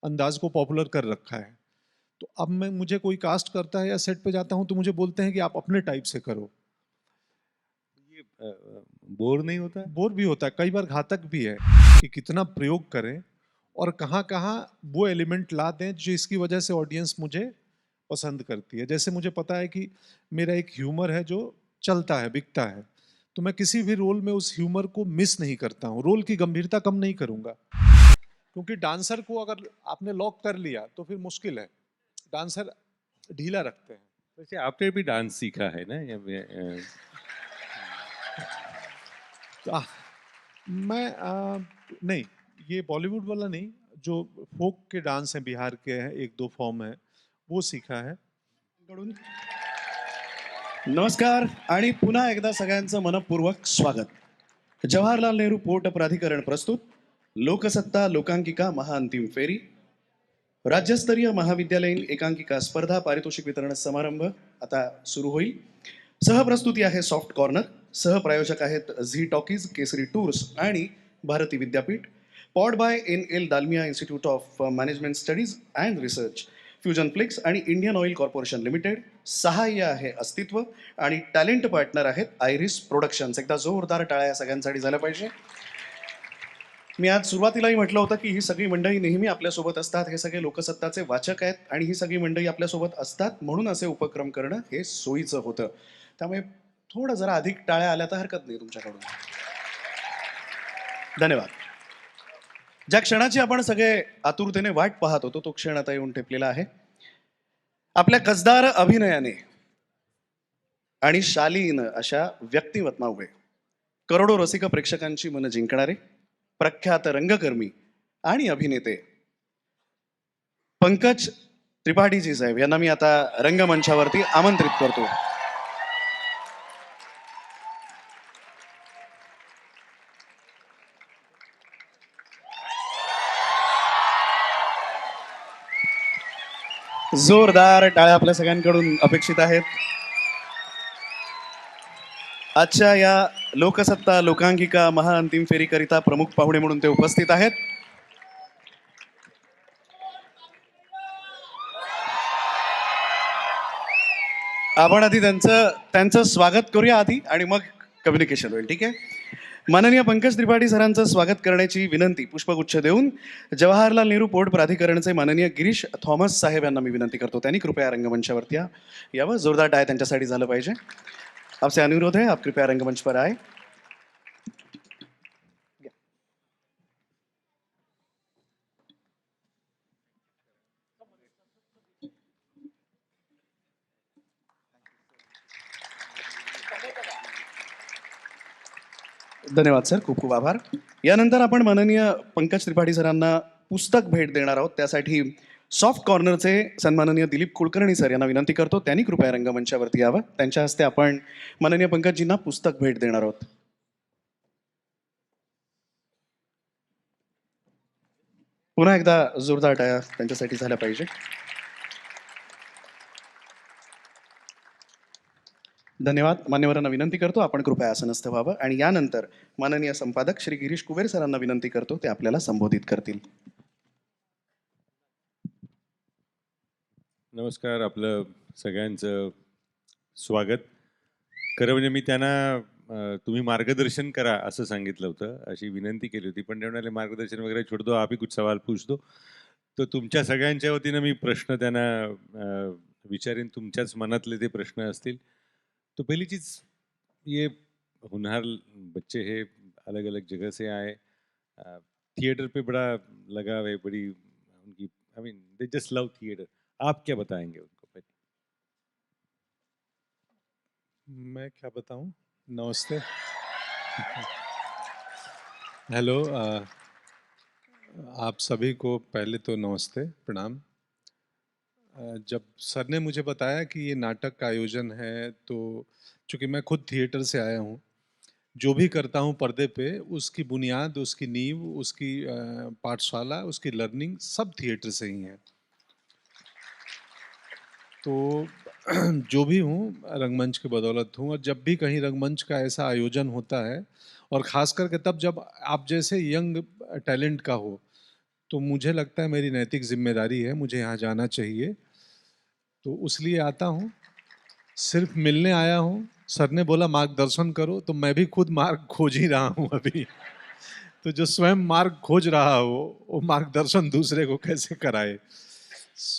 अंदाज को पॉपुलर कर रखा है। तो अब मुझे कोई कास्ट करता है या सेट पे जाता हूँ तो मुझे बोलते हैं कि आप अपने टाइप से करो। ये बोर नहीं होता है? बोर भी होता है, कई बार घातक भी है कि कितना प्रयोग करें और कहाँ कहाँ वो एलिमेंट ला दें जिसकी वजह से ऑडियंस मुझे पसंद करती है। जैसे मुझे पता है कि मेरा एक ह्यूमर है जो चलता है, बिकता है, तो मैं किसी भी रोल में उस ह्यूमर को मिस नहीं करता हूँ, रोल की गंभीरता कम नहीं करूंगा। क्योंकि डांसर को अगर आपने लॉक कर लिया तो फिर मुश्किल है, डांसर ढीला रखते हैं। वैसे आपने भी डांस सीखा है ना तो मैं नहीं, ये बॉलीवुड वाला नहीं, जो फोक के डांस हैं बिहार के हैं, एक दो फॉर्म है, वो सीखा है। कडून नमस्कार आणि पुन्हा एकदा सगळ्यांचं मनपूर्वक स्वागत। जवाहरलाल नेहरू पोर्ट प्राधिकरण प्रस्तुत लोकसत्ता लोकांकिका महाअंतिम फेरी राज्यस्तरीय महाविद्यालयीन एकांकिका स्पर्धा पारितोषिक वितरण समारंभ आता सुरू होईल। सहप्रस्तुती आहे सॉफ्ट कॉर्नर, सहप्रायोजक आहेत झी टॉकीज, केसरी टूर्स आणि Bharati Vidyapeeth. Pod by NL Dalmia institute of management studies and research, fusion flicks आणि इंडियन ऑइल कॉर्पोरेशन लिमिटेड। सहाय्य आहे अस्तित्व आणि टॅलेंट पार्टनर आहेत आयरिस प्रोडक्शन्स। एकदा जोरदार टाळ्या या सगळ्यांसाठी झाल्या पाहिजे। मी आज सुरुवातीलाही म्हटलं होतं की ही सगळी मंडळी नेहमी आपल्यासोबत असतात, हे सगळे लोकसत्ताचे वाचक आहेत आणि ही सगळी मंडळी आपल्यासोबत असतात म्हणून असे उपक्रम करणं हे सोयीचं होतं। त्यामुळे थोडं जरा अधिक टाळ्या आल्या तर हरकत नाही तुमच्याकडून। धन्यवाद। ज्या क्षणाची आपण सगळे आतुरतेने वाट पाहत होतो तो क्षण आता येऊन ठेपलेला आहे। आपल्या कसदार अभिनयाने आणि शालीन अशा व्यक्तिमत्वामुळे करोडो रसिक प्रेक्षकांची मन जिंकणारे प्रख्यात रंगकर्मी आणि अभिनेते पंकज त्रिपाठीजी साहेब यांना मी आता रंगमंचावरती आमंत्रित करतो। जोरदार टाळ्या आपल्या सगळ्यांकडून अपेक्षित आहेत। आजच्या या लोकसत्ता लोकांकिका महाअंतिम फेरीकरिता प्रमुख पाहुणे म्हणून ते उपस्थित आहेत। आपण आधी त्यांचं स्वागत करूया आधी आणि मग कम्युनिकेशन होईल, ठीक आहे। माननीय पंकज त्रिपाठी सरांचं स्वागत करण्याची विनंती पुष्पगुच्छ देऊन जवाहरलाल नेहरू पोर्ट प्राधिकरणचे माननीय गिरीश थॉमस साहेब यांना मी विनंती करतो, त्यांनी कृपया रंगमंचावरती यावं। जोरदार टाळ्या त्यांच्यासाठी झालं पाहिजे। आपसे अनुरोध है, आप कृपया रंगमंच पर आए। धन्यवाद सर, खूप खूप आभार। यानंतर आपण माननीय पंकज त्रिपाठी सरांना पुस्तक भेट देणार आहोत। त्यासाठी सॉफ्ट कॉर्नरचे सन्माननीय दिलीप कुलकर्णी सर यांना विनंती करतो, त्यांनी कृपया रंगमंचावरती यावं। त्यांच्या हस्ते आपण माननीय पंकजजींना पुस्तक भेट देणार आहोत। पुन्हा एकदा जोरदार टाळ्या त्यांच्यासाठी झाल्या पाहिजे। धन्यवाद। मान्यवरांना विनंती करतो आपण कृपया आसनस्थ व्हावं आणि यानंतर माननीय संपादक श्री गिरीश कुबेर सरांना विनंती करतो, ते आपल्याला संबोधित करतील। नमस्कार, आपलं सगळ्यांचं स्वागत। खरं म्हणजे मी त्यांना तुम्ही मार्गदर्शन करा असं सांगितलं होतं, अशी विनंती केली होती, पण ते म्हणाले मार्गदर्शन वगैरे छोड़ दो, आप ही कुछ सवाल पूछ दो। तर तुमच्या सगळ्यांच्या वतीनं मी प्रश्न त्यांना विचारेन, तुमच्याच मनातले ते प्रश्न असतील। तो पहली चीज़, ये होनहार बच्चे हैं, अलग अलग जगह से आए, थिएटर पे बड़ा लगाव है, बड़ी उनकी, I mean they just love theatre. आप क्या बताएंगे उनको पहले? मैं क्या बताऊं? नमस्ते। हेलो, आप सभी को पहले तो नमस्ते, प्रणाम। जब सर ने मुझे बताया कि ये नाटक का आयोजन है, तो चूंकि मैं खुद थिएटर से आया हूँ, जो भी करता हूँ पर्दे पे, उसकी बुनियाद, उसकी नींव, उसकी पाठशाला, उसकी लर्निंग सब थिएटर से ही है। तो जो भी हूँ रंगमंच की बदौलत हूँ, और जब भी कहीं रंगमंच का ऐसा आयोजन होता है, और ख़ास करके तब जब आप जैसे यंग टैलेंट का हो, तो मुझे लगता है मेरी नैतिक जिम्मेदारी है, मुझे यहाँ जाना चाहिए, तो इसलिए आता हूँ। सिर्फ मिलने आया हूँ। सर ने बोला मार्गदर्शन करो, तो मैं भी खुद मार्ग खोज ही रहा हूँ अभी। तो जो स्वयं मार्ग खोज रहा हो, वो मार्गदर्शन दूसरे को कैसे कराए।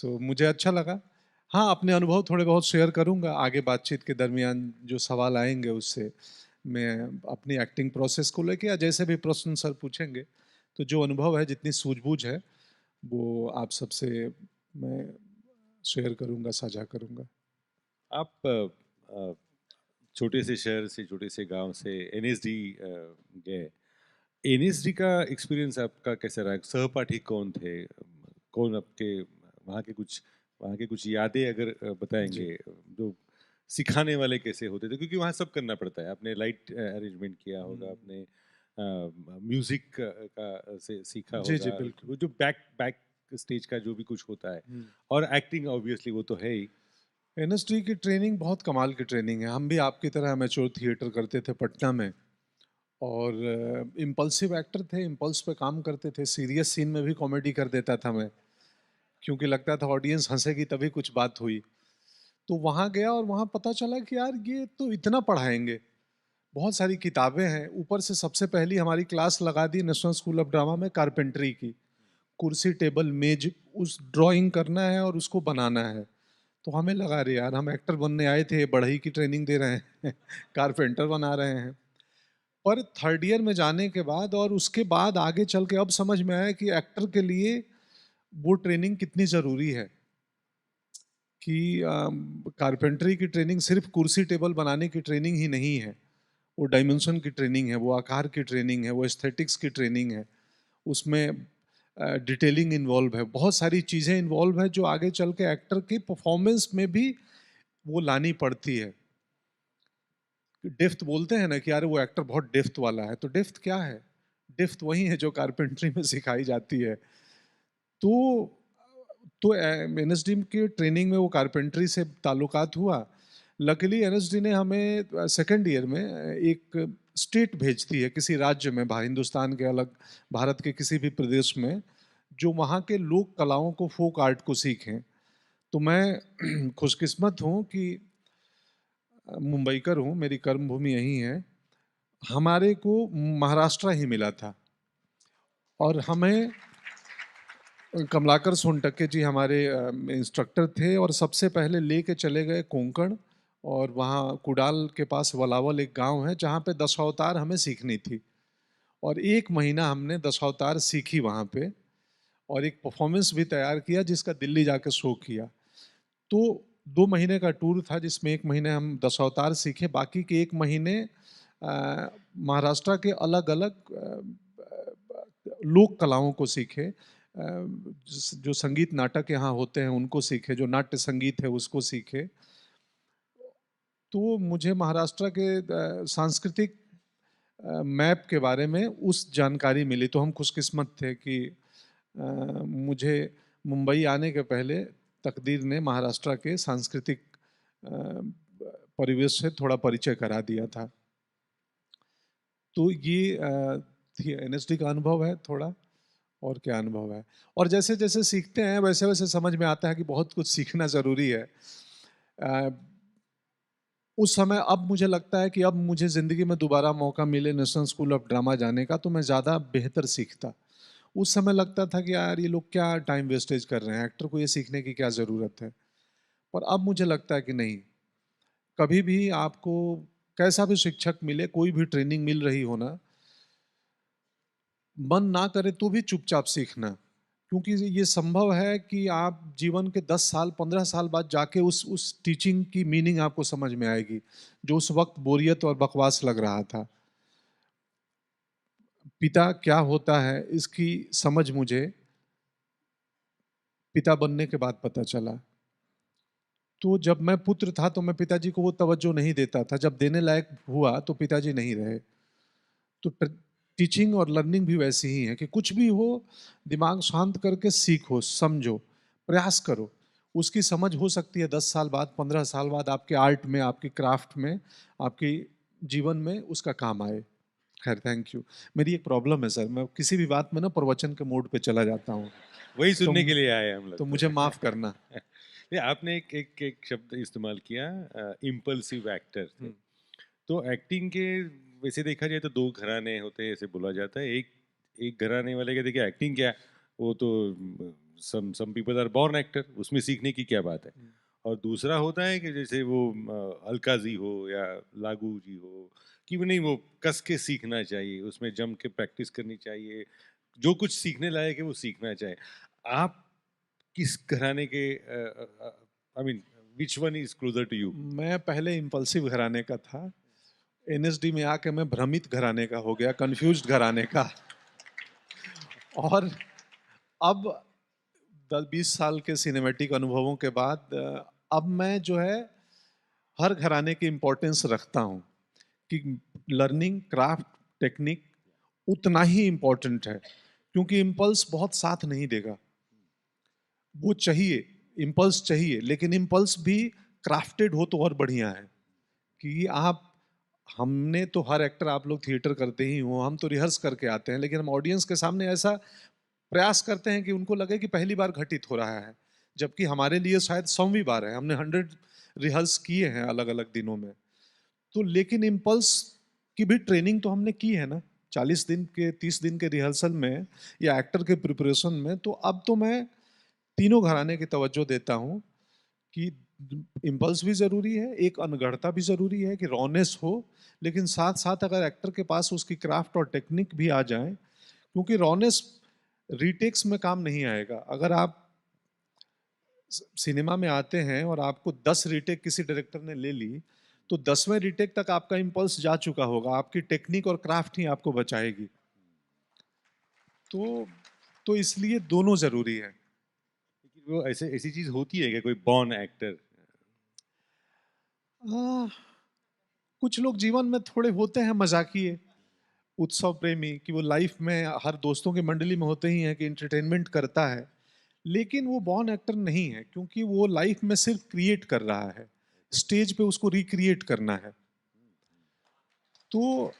मुझे अच्छा लगा। हाँ, अपने अनुभव थोड़े बहुत शेयर करूँगा आगे बातचीत के दरमियान, जो सवाल आएंगे उससे मैं अपनी एक्टिंग प्रोसेस को लेके या जैसे भी प्रश्न सर पूछेंगे, तो जो अनुभव है, जितनी सूझबूझ है, वो आप सबसे मैं शेयर करूँगा, साझा करूँगा। आप छोटे से शहर से, छोटे से गांव से एनएसडी गए। एनएसडी का एक्सपीरियंस आपका कैसा रहा? सहपाठी कौन थे? कौन आपके वहाँ के कुछ यादें अगर जी। बताएंगे, जो सिखाने वाले कैसे होते थे? क्योंकि वहाँ सब करना पड़ता है। आपने लाइट अरेंजमेंट किया होगा, आपने म्यूजिक का से सीखा जी, जी, होगा, बिल्कुल। वो जो बैक बैक स्टेज का जो भी कुछ होता है, हुँ। और एक्टिंग ऑब्वियसली वो तो है ही। एनएसडी की ट्रेनिंग बहुत कमाल की ट्रेनिंग है। हम भी आपकी तरह अमेच्योर थिएटर करते थे पटना में, और इम्पल्सिव एक्टर थे, इम्पल्स पे काम करते थे। सीरियस सीन में भी कॉमेडी कर देता था मैं, क्योंकि लगता था ऑडियंस हँसेगी तभी कुछ बात हुई। तो वहाँ गया और वहाँ पता चला कि यार ये तो इतना पढ़ाएँगे। बहुत सारी किताबें हैं, ऊपर से सबसे पहली हमारी क्लास लगा दी नेशनल स्कूल ऑफ ड्रामा में कारपेंटरी की। कुर्सी, टेबल, मेज, उस ड्राइंग करना है और उसको बनाना है। तो हमें लगा अरे यार हम एक्टर बनने आए थे, बढ़ई की ट्रेनिंग दे रहे हैं कारपेंटर बना रहे हैं। पर थर्ड ईयर में जाने के बाद और उसके बाद आगे चल के अब समझ में आया कि एक्टर के लिए वो ट्रेनिंग कितनी ज़रूरी है। कि कारपेंटरी की ट्रेनिंग सिर्फ कुर्सी टेबल बनाने की ट्रेनिंग ही नहीं है, वो डायमेंशन की ट्रेनिंग है, वो आकार की ट्रेनिंग है, वो एस्थेटिक्स की ट्रेनिंग है, उसमें डिटेलिंग इन्वॉल्व है, बहुत सारी चीज़ें इन्वॉल्व है जो आगे चल के एक्टर की परफॉर्मेंस में भी वो लानी पड़ती है। डेप्थ बोलते हैं ना कि यार वो एक्टर बहुत डेप्थ वाला है, तो डेप्थ क्या है? डेप्थ वही है जो कारपेंटरी में सिखाई जाती है। तो एनएसडी के ट्रेनिंग में वो कारपेंटरी से ताल्लुकात हुआ। लकीली एनएसडी ने हमें सेकंड ईयर में एक स्टेट भेजती है किसी राज्य में, हिंदुस्तान के अलग, भारत के किसी भी प्रदेश में, जो वहाँ के लोक कलाओं को, फोक आर्ट को सीखें। तो मैं खुशकिस्मत हूँ कि मुंबईकर हूँ, मेरी कर्मभूमि यहीं है। हमारे को महाराष्ट्र ही मिला था, और हमें कमलाकर सोनटक्के जी हमारे इंस्ट्रक्टर थे, और सबसे पहले लेके चले गए कोंकण, और वहाँ कुडाल के पास वलावल एक गांव है जहाँ पे दशावतार हमें सीखनी थी। और एक महीना हमने दशावतार सीखी वहाँ पे, और एक परफॉर्मेंस भी तैयार किया जिसका दिल्ली जाके शो किया। तो 2 महीने का टूर था जिसमें 1 महीने हम दशावतार सीखे, बाकी के 1 महीने महाराष्ट्र के अलग अलग लोक कलाओं को सीखे। जो संगीत नाटक यहाँ होते हैं उनको सीखे, जो नाट्य संगीत है उसको सीखे। तो मुझे महाराष्ट्र के सांस्कृतिक मैप के बारे में उस जानकारी मिली। तो हम खुशकिस्मत थे कि मुझे मुंबई आने के पहले तकदीर ने महाराष्ट्र के सांस्कृतिक परिवेश से थोड़ा परिचय करा दिया था। तो ये एनएसडी का अनुभव है थोड़ा, और क्या अनुभव है। और जैसे जैसे सीखते हैं वैसे वैसे समझ में आता है कि बहुत कुछ सीखना ज़रूरी है। उस समय, अब मुझे लगता है कि अब मुझे ज़िंदगी में दोबारा मौका मिले नेशनल स्कूल ऑफ ड्रामा जाने का, तो मैं ज़्यादा बेहतर सीखता। उस समय लगता था कि यार ये लोग क्या टाइम वेस्टेज कर रहे हैं, एक्टर को ये सीखने की क्या ज़रूरत है। पर अब मुझे लगता है कि नहीं, कभी भी आपको कैसा भी शिक्षक मिले, कोई भी ट्रेनिंग मिल रही हो ना, मन ना करे तो भी चुपचाप सीखना। क्योंकि ये संभव है कि आप जीवन के 10 साल 15 साल बाद जाके उस टीचिंग की मीनिंग आपको समझ में आएगी, जो उस वक्त बोरियत और बकवास लग रहा था। पिता क्या होता है इसकी समझ मुझे पिता बनने के बाद पता चला। तो जब मैं पुत्र था तो मैं पिताजी को वो तवज्जो नहीं देता था, जब देने लायक हुआ तो पिताजी नहीं रहे। तो टीचिंग और लर्निंग भी वैसी ही है कि कुछ भी हो, दिमाग शांत करके सीखो, समझो, प्रयास करो। उसकी समझ हो सकती है 10 साल बाद, 15 साल बाद आपके आर्ट में, आपकी क्राफ्ट में, आपकी जीवन में उसका काम आए। खैर थैंक यू। मेरी एक प्रॉब्लम है सर, मैं किसी भी बात में ना प्रवचन के मोड पे चला जाता हूँ, वही तो सुनने के लिए आए हम तो लोग मुझे माफ़ करना। ये आपने एक शब्द इस्तेमाल किया, इम्पल्सिव एक्टर। हुँ, तो एक्टिंग के वैसे देखा जाए तो दो घराने होते हैं ऐसे बोला जाता है। एक एक घराने वाले के देखिए एक्टिंग क्या, वो तो some people are born actor, उसमें सीखने की क्या बात है। हुँ। और दूसरा होता है कि जैसे वो अलका जी हो या लागू जी हो, कि वो नहीं, वो कस के सीखना चाहिए, उसमें जम के प्रैक्टिस करनी चाहिए, जो कुछ सीखने लायक है वो सीखना चाहिए। आप किस घराने के, I mean which one is closer to you? मैं पहले इम्पल्सिव घराने का था, एनएसडी में आके मैं भ्रमित घराने का हो गया, कन्फ्यूज़्ड घराने का। और अब 10-20 साल के सिनेमैटिक अनुभवों के बाद अब मैं जो है हर घराने की इम्पोर्टेंस रखता हूँ कि लर्निंग क्राफ्ट टेक्निक उतना ही इम्पोर्टेंट है, क्योंकि इम्पल्स बहुत साथ नहीं देगा। वो चाहिए, इम्पल्स चाहिए, लेकिन इम्पल्स भी क्राफ्टेड हो तो और बढ़िया है। कि आप हमने तो हर एक्टर, आप लोग थिएटर करते ही हो, हम तो रिहर्स करके आते हैं, लेकिन हम ऑडियंस के सामने ऐसा प्रयास करते हैं कि उनको लगे कि पहली बार घटित हो रहा है, जबकि हमारे लिए शायद 100वीं बार है, हमने 100 रिहर्स किए हैं अलग अलग दिनों में। तो लेकिन इम्पल्स की भी ट्रेनिंग तो हमने की है ना, 40 दिन के 30 दिन के रिहर्सल में या एक्टर के प्रिपरेशन में। तो अब तो मैं तीनों घराने की तवज्जो देता हूँ कि इम्पल्स भी ज़रूरी है, एक अनगढ़ता भी ज़रूरी है कि रॉनेस हो, लेकिन साथ साथ अगर एक्टर के पास उसकी क्राफ्ट और टेक्निक भी आ जाए, क्योंकि रॉनेस रीटेक्स में काम नहीं आएगा। अगर आप सिनेमा में आते हैं और आपको 10 रीटेक किसी डायरेक्टर ने ले ली, तो 10वें रीटेक तक आपका इम्पल्स जा चुका होगा, आपकी टेक्निक और क्राफ्ट ही आपको बचाएगी। तो तो इसलिए दोनों ज़रूरी है। लेकिन वो ऐसे ऐसी चीज होती है क्या, कोई बॉर्न एक्टर? आह, कुछ लोग जीवन में थोड़े होते हैं मजाकिये, उत्सव प्रेमी, कि वो लाइफ में हर दोस्तों की मंडली में होते ही हैं कि एंटरटेनमेंट करता है, लेकिन वो बॉर्न एक्टर नहीं है, क्योंकि वो लाइफ में सिर्फ क्रिएट कर रहा है, स्टेज पे उसको रिक्रिएट करना है। तो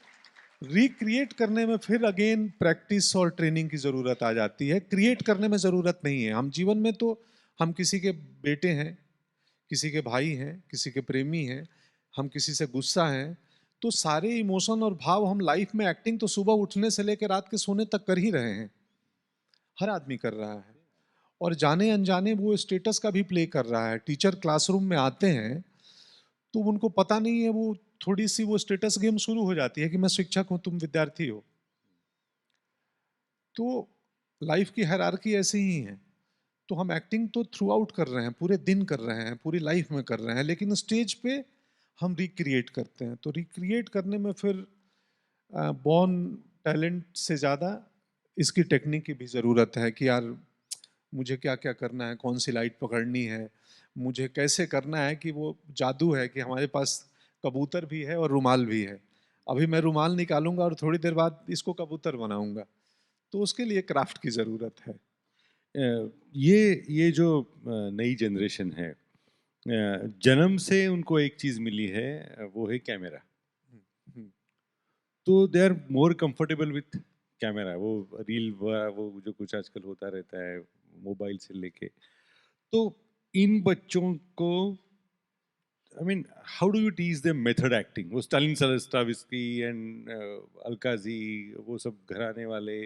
रिक्रिएट करने में फिर अगेन प्रैक्टिस और ट्रेनिंग की ज़रूरत आ जाती है, क्रिएट करने में ज़रूरत नहीं है। हम जीवन में तो हम किसी के बेटे हैं, किसी के भाई हैं, किसी के प्रेमी हैं, हम किसी से गुस्सा हैं, तो सारे इमोशन और भाव हम लाइफ में, एक्टिंग तो सुबह उठने से लेकर रात के सोने तक कर ही रहे हैं, हर आदमी कर रहा है। और जाने अनजाने वो स्टेटस का भी प्ले कर रहा है। टीचर क्लासरूम में आते हैं तो उनको पता नहीं है, वो थोड़ी सी वो स्टेटस गेम शुरू हो जाती है कि मैं शिक्षक हूँ, तुम विद्यार्थी हो। तो लाइफ की हायरार्की ऐसी ही है। तो हम एक्टिंग तो थ्रू आउट कर रहे हैं, पूरे दिन कर रहे हैं, पूरी लाइफ में कर रहे हैं, लेकिन स्टेज पे हम रिक्रिएट करते हैं। तो रिक्रिएट करने में फिर बॉर्न टैलेंट से ज़्यादा इसकी टेक्निक की भी ज़रूरत है कि यार मुझे क्या क्या करना है, कौन सी लाइट पकड़नी है, मुझे कैसे करना है, कि वो जादू है कि हमारे पास कबूतर भी है और रुमाल भी है। अभी मैं रुमाल निकालूंगा और थोड़ी देर बाद इसको कबूतर बनाऊंगा, तो उसके लिए क्राफ्ट की ज़रूरत है। ये जो नई जनरेशन है, जन्म से उनको एक चीज मिली है, वो है कैमरा। हम्म, तो they are more comfortable with camera, वो रील, वो जो कुछ आजकल होता रहता है मोबाइल से लेके। तो इन बच्चों को, I mean, how do you teach them method acting? वो स्टालिन स्टाविस्की एंड अलका जी, वो सब घराने वाले,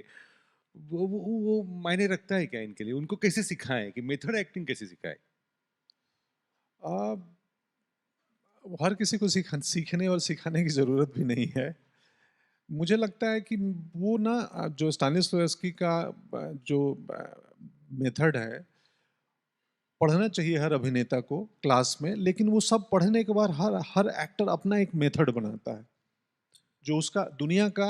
वो मायने रखता है क्या इनके लिए? उनको कैसे सिखाएं कि मेथड एक्टिंग कैसे सिखाएं? आ, हर किसी को सीखने और सिखाने की ज़रूरत भी नहीं है। मुझे लगता है कि वो ना जो स्टानिस्लॉवस्की का जो मेथड है, पढ़ना चाहिए हर अभिनेता को क्लास में, लेकिन वो सब पढ़ने के बाद हर हर एक्टर अपना एक मेथड बनाता है, जो उसका दुनिया का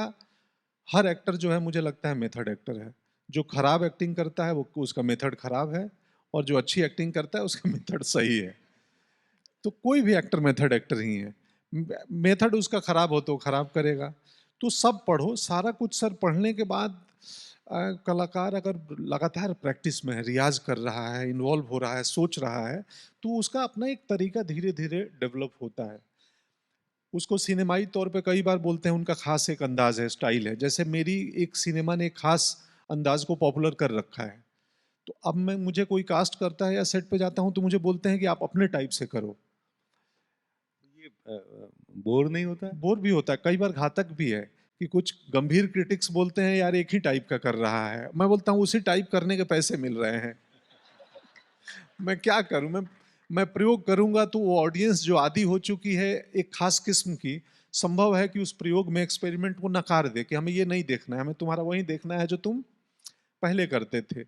हर एक्टर जो है, मुझे लगता है मेथड एक्टर है। जो खराब एक्टिंग करता है वो उसका मेथड खराब है, और जो अच्छी एक्टिंग करता है उसका मेथड सही है। तो कोई भी एक्टर मेथड एक्टर ही है। मेथड उसका खराब हो तो खराब करेगा। तो सब पढ़ो, सारा कुछ सर पढ़ने के बाद कलाकार अगर लगातार प्रैक्टिस में है, रियाज कर रहा है, इन्वॉल्व हो रहा है, सोच रहा है, तो उसका अपना एक तरीका धीरे धीरे डेवलप होता है। उसको सिनेमाई तौर पे कई बार बोलते हैं उनका खास एक अंदाज है, स्टाइल है। जैसे मेरी एक सिनेमा ने एक खास अंदाज को पॉपुलर कर रखा है। तो अब मैं मुझे कोई कास्ट करता है या सेट पे जाता हूँ तो मुझे बोलते हैं कि आप अपने टाइप से करो। ये बोर नहीं होता? बोर भी होता है, कई बार घातक भी है कि कुछ गंभीर क्रिटिक्स बोलते हैं यार एक ही टाइप का कर रहा है। मैं बोलता हूँ उसी टाइप करने के पैसे मिल रहे हैं। मैं क्या करूं? मैं प्रयोग करूंगा तो वो ऑडियंस जो आदी हो चुकी है एक खास किस्म की, संभव है कि उस प्रयोग में एक्सपेरिमेंट को नकार दे कि हमें ये नहीं देखना है, हमें तुम्हारा वही देखना है जो तुम पहले करते थे।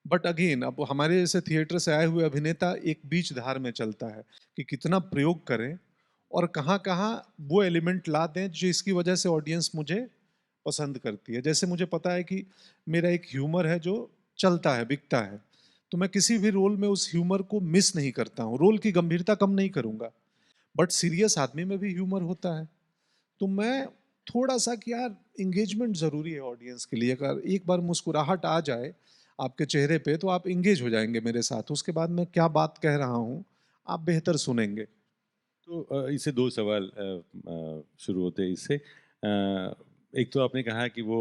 बट अगेन अब हमारे जैसे थिएटर से आए हुए अभिनेता एक बीच धार में चलता है कि कितना प्रयोग करें और कहाँ कहाँ वो एलिमेंट ला दें जो इसकी वजह से ऑडियंस मुझे पसंद करती है। जैसे मुझे पता है कि मेरा एक ह्यूमर है जो चलता है, बिकता है, तो मैं किसी भी रोल में उस ह्यूमर को मिस नहीं करता हूँ, रोल की गंभीरता कम नहीं करूँगा। बट सीरियस आदमी में भी ह्यूमर होता है, तो मैं थोड़ा सा कि यार एंगेजमेंट ज़रूरी है ऑडियंस के लिए। अगर एक बार मुस्कुराहट आ जाए आपके चेहरे पे तो आप एंगेज हो जाएंगे मेरे साथ, उसके बाद मैं क्या बात कह रहा हूँ आप बेहतर सुनेंगे। तो इससे दो सवाल शुरू होते हैं इससे। एक तो आपने कहा कि वो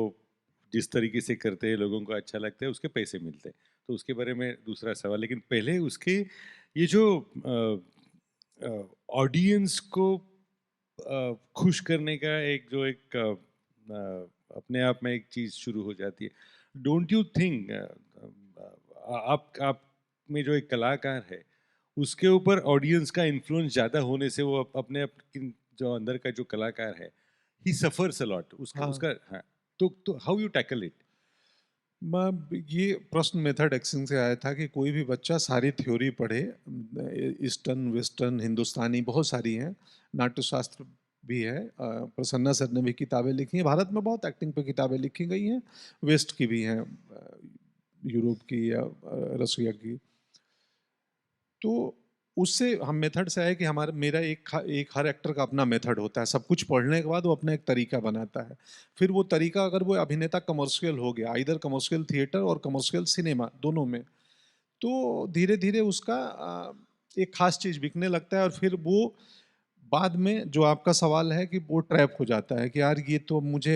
जिस तरीके से करते हैं लोगों को अच्छा लगता है, उसके पैसे मिलते हैं, तो उसके बारे में दूसरा सवाल। लेकिन पहले उसके ये जो ऑडियंस को खुश करने का एक जो एक अपने आप में एक चीज़ शुरू हो जाती है। डोंट यू थिंक आप में जो एक कलाकार है उसके ऊपर ऑडियंस का इन्फ्लुएंस ज़्यादा होने से वो अपने जो अंदर का जो कलाकार है ही सफर्स अ लॉट उसका हाँ। उसका हाँ। तो हाउ यू टैकल इट? मैं ये प्रश्न मेथड एक्सिंग से आया था कि कोई भी बच्चा सारी थ्योरी पढ़े, ईस्टर्न वेस्टर्न हिंदुस्तानी बहुत सारी हैं, नाट्यशास्त्र भी है, प्रसन्ना सर ने भी किताबें लिखी हैं, भारत में बहुत एक्टिंग पे किताबें लिखी गई हैं, वेस्ट की भी हैं, यूरोप की या रसिया की। तो उससे हम मेथड से आए कि हमारा मेरा एक हर एक्टर का अपना मेथड होता है, सब कुछ पढ़ने के बाद वो अपना एक तरीका बनाता है। फिर वो तरीका अगर वो अभिनेता कमर्शियल हो गया, इधर कमर्शियल थिएटर और कमर्शियल सिनेमा दोनों में, तो धीरे धीरे उसका एक खास चीज़ बिकने लगता है और फिर वो बाद में जो आपका सवाल है कि वो ट्रैप हो जाता है कि यार ये तो मुझे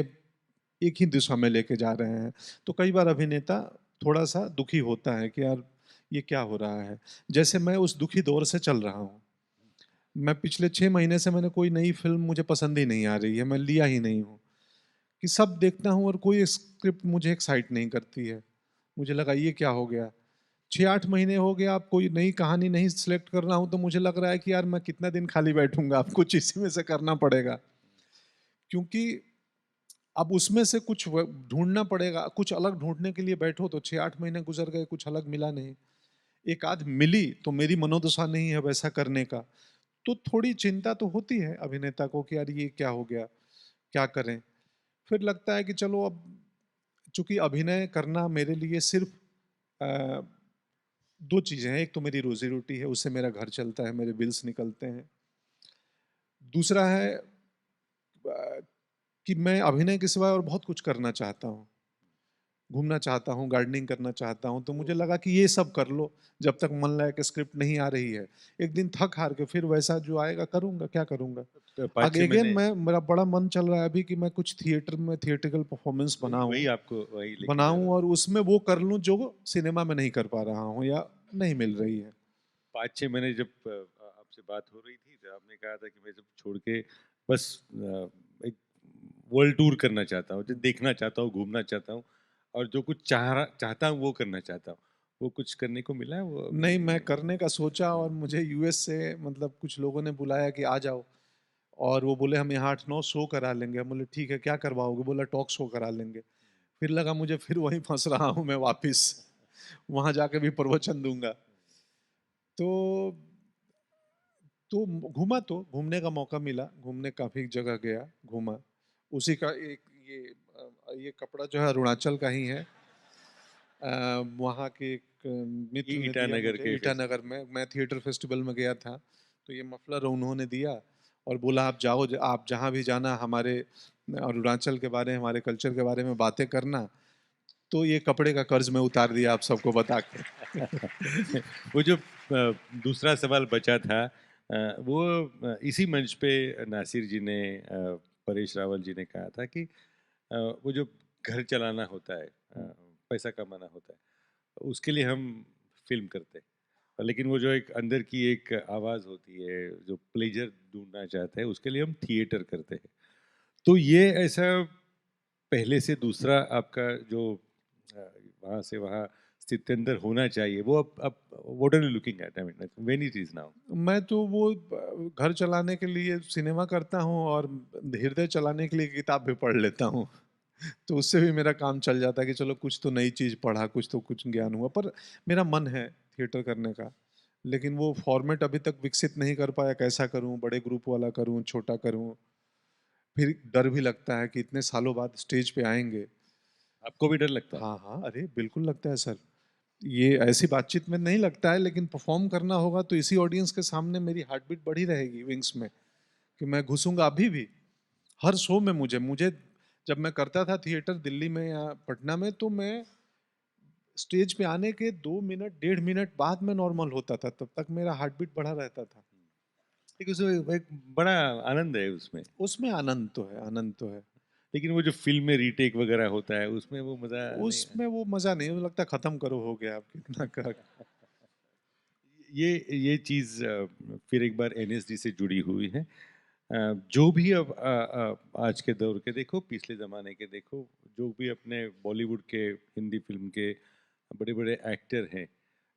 एक ही दिशा में लेके जा रहे हैं। तो कई बार अभिनेता थोड़ा सा दुखी होता है कि यार ये क्या हो रहा है। जैसे मैं उस दुखी दौर से चल रहा हूँ। मैं पिछले 6 महीने से मैंने कोई नई फिल्म मुझे पसंद ही नहीं आ रही है, मैं लिया ही नहीं हूँ कि सब देखता हूँ और कोई स्क्रिप्ट मुझे एक्साइट नहीं करती है। मुझे लगा ये क्या हो गया, 6-8 महीने हो गया, आप कोई नई कहानी नहीं सिलेक्ट कर रहा हूँ तो मुझे लग रहा है कि यार मैं कितना दिन खाली बैठूंगा, अब कुछ इसी में से करना पड़ेगा। क्योंकि अब उसमें से कुछ ढूंढना पड़ेगा, कुछ अलग ढूंढने के लिए बैठो तो 6-8 महीने गुजर गए, कुछ अलग मिला नहीं। एक आध मिली तो मेरी मनोदशा नहीं है वैसा करने का, तो थोड़ी चिंता तो होती है अभिनेता को कि यार ये क्या हो गया, क्या करें। फिर लगता है कि चलो अब चूंकि अभिनय करना मेरे लिए सिर्फ अ, दो चीजें हैं, एक तो मेरी रोजी रोटी है, उससे मेरा घर चलता है, मेरे बिल्स निकलते हैं। दूसरा है कि मैं अभिनय के सिवाय और बहुत कुछ करना चाहता हूँ, घूमना चाहता हूँ, गार्डनिंग करना चाहता हूँ, तो मुझे लगा कि ये सब कर लो जब तक मन लायक स्क्रिप्ट नहीं आ रही है। एक दिन थक हार के फिर वैसा जो आएगा करूँगा, क्या करूँगा। पाँच आगे छः अगेन महीने मैं मेरा बड़ा मन चल रहा है अभी कि मैं कुछ थिएटर में थिएट्रिकल परफॉर्मेंस वही आपको वही लेके जा बनाऊं रहा और उसमें वो कर लूं जो सिनेमा में नहीं कर पा रहा हूँ या नहीं मिल रही है। 5-6 महीने जब आपसे बात हो रही थी तो आपने कहा था कि मैं जब छोड़ के बस एक वर्ल्ड टूर करना चाहता हूँ, जो देखना चाहता हूँ, घूमना चाहता हूँ और जो कुछ चाहता हूँ वो करना चाहता हूँ। वो कुछ करने को मिला है वो अभी? नहीं, मैं करने का सोचा और मुझे यूएस से मतलब कुछ लोगों ने बुलाया कि आ जाओ, और वो बोले हम यहाँ 8-9 शो करा लेंगे। हम बोले ठीक है, क्या करवाओगे? बोला टॉक शो करा लेंगे। फिर लगा मुझे फिर वहीं फंस रहा हूँ मैं वापिस, वहां जाके भी प्रवचन दूंगा। तो घूमा, तो घूमने का मौका मिला, घूमने काफी जगह गया, घूमा। उसी का एक ये कपड़ा जो है अरुणाचल का ही है। वहाँ के एक मित्र ने दिया ईटानगर मुझे, के ईटानगर में मैं थिएटर फेस्टिवल में गया था, तो ये मफलर उन्होंने दिया और बोला आप जाओ, आप जहाँ भी जाना हमारे अरुणाचल के बारे में, हमारे कल्चर के बारे में बातें करना। तो ये कपड़े का कर्ज मैं उतार दिया आप सबको बता के। वो जो दूसरा सवाल बचा था वो इसी मंच पे नासिर जी ने परेश रावल जी ने कहा था कि वो जो घर चलाना होता है, पैसा कमाना होता है, उसके लिए हम फिल्म करते हैं, लेकिन वो जो एक अंदर की एक आवाज़ होती है जो प्लेजर ढूंढना चाहते हैं, उसके लिए हम थिएटर करते हैं। तो ये ऐसा पहले से दूसरा आपका जो वहाँ से वहाँ स्थित्यंतर होना चाहिए, वो अब what are you looking at, I mean when it is now? मैं तो वो घर चलाने के लिए सिनेमा करता हूँ और हृदय चलाने के लिए किताब भी पढ़ लेता हूँ। तो उससे भी मेरा काम चल जाता है कि चलो कुछ तो नई चीज़ पढ़ा, कुछ तो कुछ ज्ञान हुआ। पर मेरा मन है थिएटर करने का, लेकिन वो फॉर्मेट अभी तक विकसित नहीं कर पाया, कैसा करूँ? बड़े ग्रुप वाला करूँ, छोटा करूँ? फिर डर भी लगता है कि इतने सालों बाद स्टेज पे आएँगे। आपको भी डर लगता है? हाँ, हाँ, अरे बिल्कुल लगता है सर। ये ऐसी बातचीत में नहीं लगता है, लेकिन परफ़ॉर्म करना होगा तो इसी ऑडियंस के सामने मेरी हार्ट बीट बढ़ी रहेगी विंग्स में, कि मैं घुसूँगा अभी भी। हर शो में मुझे मुझे जब मैं करता था थिएटर दिल्ली में या पटना में, तो मैं स्टेज पे आने के 2 मिनट, डेढ़ मिनट बाद में नॉर्मल होता था, तब तक मेरा हार्ट बीट बढ़ा रहता था। ठीक है, उसमें एक बड़ा आनंद है उसमें। उसमें आनंद तो है, आनंद तो है। लेकिन वो जो फ़िल्म में रीटेक वगैरह होता है, उसमें वो मज़ा नहीं है। उसमें वो मज़ा नहीं, मुझे लगता है खत्म करो, हो गया अब कितना कर। ये चीज़ फिर एक बार एनएसडी से जुड़ी हुई है। जो भी अब आज के दौर के देखो, पिछले ज़माने के देखो, जो भी अपने बॉलीवुड के, हिंदी फ़िल्म के बड़े-बड़े एक्टर हैं,